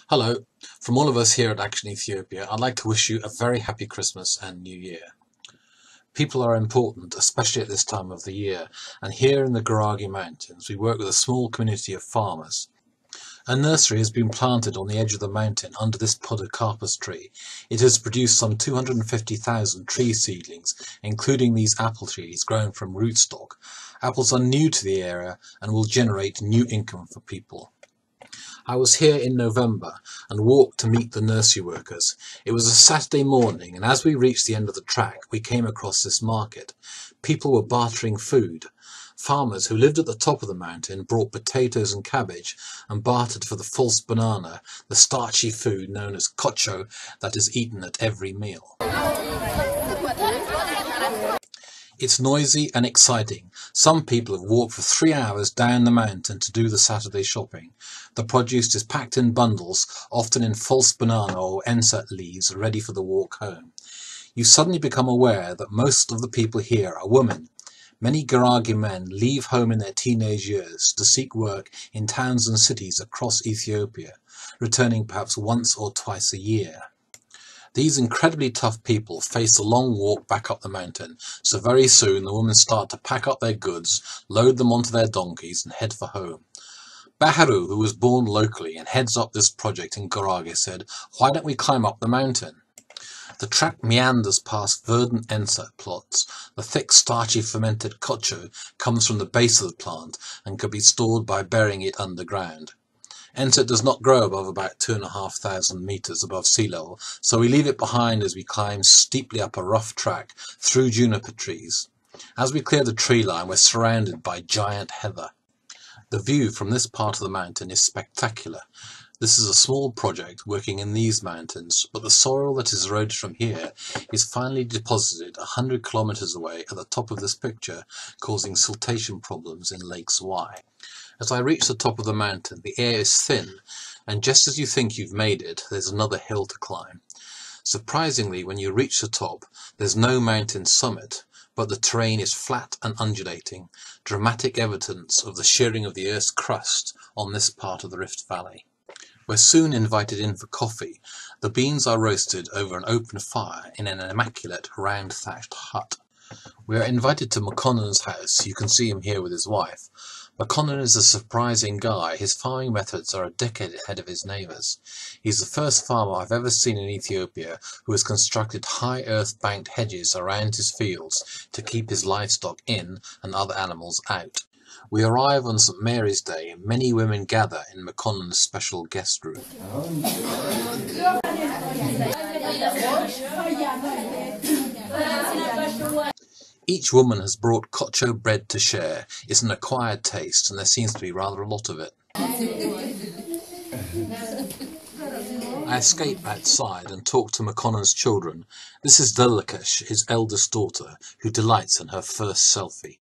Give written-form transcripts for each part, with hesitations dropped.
Hello, from all of us here at Action Ethiopia, I'd like to wish you a very happy Christmas and New Year. People are important, especially at this time of the year, and here in the Garagi Mountains we work with a small community of farmers. A nursery has been planted on the edge of the mountain under this podocarpus tree. It has produced some 250,000 tree seedlings, including these apple trees grown from rootstock. Apples are new to the area and will generate new income for people. I was here in November and walked to meet the nursery workers. It was a Saturday morning, and as we reached the end of the track, we came across this market. People were bartering food. Farmers who lived at the top of the mountain brought potatoes and cabbage and bartered for the false banana, the starchy food known as kocho that is eaten at every meal. It's noisy and exciting. Some people have walked for 3 hours down the mountain to do the Saturday shopping. The produce is packed in bundles, often in false banana or enset leaves, ready for the walk home. You suddenly become aware that most of the people here are women. Many Garagi men leave home in their teenage years to seek work in towns and cities across Ethiopia, returning perhaps once or twice a year. These incredibly tough people face a long walk back up the mountain, so very soon the women start to pack up their goods, load them onto their donkeys and head for home. Baharu, who was born locally and heads up this project in Garagi, said, "Why don't we climb up the mountain?" The track meanders past verdant enset plots. The thick, starchy fermented kocho comes from the base of the plant and can be stored by burying it underground. Enset does not grow above about 2,500 meters above sea level, so we leave it behind as we climb steeply up a rough track through juniper trees. As we clear the tree line, we're surrounded by giant heather. The view from this part of the mountain is spectacular. This is a small project working in these mountains, but the soil that is eroded from here is finally deposited 100 kilometers away at the top of this picture, causing siltation problems in Lake Zwei. As I reach the top of the mountain, the air is thin, and just as you think you've made it, there's another hill to climb. Surprisingly, when you reach the top, there's no mountain summit, but the terrain is flat and undulating, dramatic evidence of the shearing of the Earth's crust on this part of the Rift Valley. We're soon invited in for coffee. The beans are roasted over an open fire in an immaculate round thatched hut. We are invited to McConnon's house. You can see him here with his wife. McConnon is a surprising guy. His farming methods are a decade ahead of his neighbours. He's the first farmer I've ever seen in Ethiopia who has constructed high earth-banked hedges around his fields to keep his livestock in and other animals out. We arrive on St. Mary's Day and many women gather in McConnon's special guest room. Each woman has brought kocho bread to share. It's an acquired taste, and there seems to be rather a lot of it. I escape outside and talk to McConnon's children. This is Delikesh, his eldest daughter, who delights in her first selfie.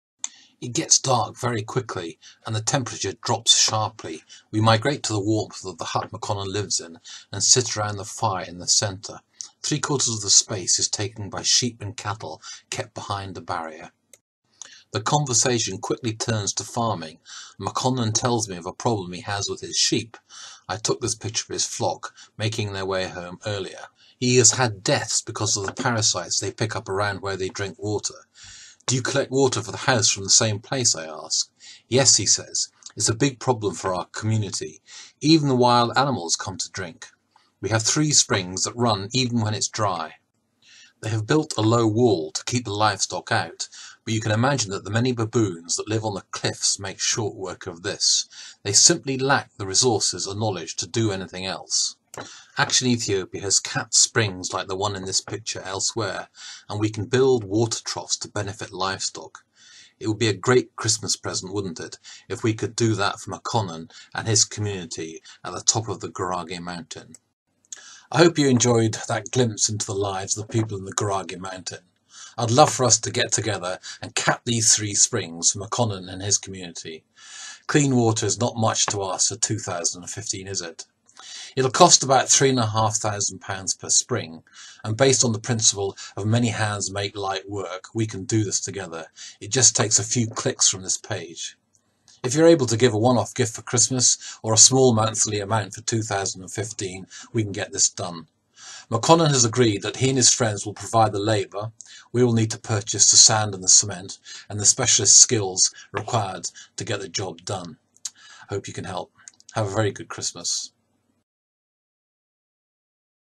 It gets dark very quickly, and the temperature drops sharply. We migrate to the warmth of the hut McConnon lives in, and sit around the fire in the centre. 3/4 of the space is taken by sheep and cattle kept behind the barrier. The conversation quickly turns to farming. McConnon tells me of a problem he has with his sheep. I took this picture of his flock, making their way home earlier. He has had deaths because of the parasites they pick up around where they drink water. "Do you collect water for the house from the same place?" I ask. "Yes," he says. "It's a big problem for our community. Even the wild animals come to drink. We have 3 springs that run even when it's dry." They have built a low wall to keep the livestock out, but you can imagine that the many baboons that live on the cliffs make short work of this. They simply lack the resources or knowledge to do anything else. Action Ethiopia has capped springs like the one in this picture elsewhere, and we can build water troughs to benefit livestock. It would be a great Christmas present, wouldn't it, if we could do that for McConnon and his community at the top of the Garagi Mountain. I hope you enjoyed that glimpse into the lives of the people in the Garagi Mountain. I'd love for us to get together and cap these 3 springs for McConnon and his community. Clean water is not much to ask for 2015, is it? It'll cost about £3,500 per spring, and based on the principle of many hands make light work, we can do this together. It just takes a few clicks from this page. If you're able to give a one-off gift for Christmas or a small monthly amount for 2015, we can get this done. McConnon has agreed that he and his friends will provide the labour. We will need to purchase the sand and the cement and the specialist skills required to get the job done. Hope you can help. Have a very good Christmas.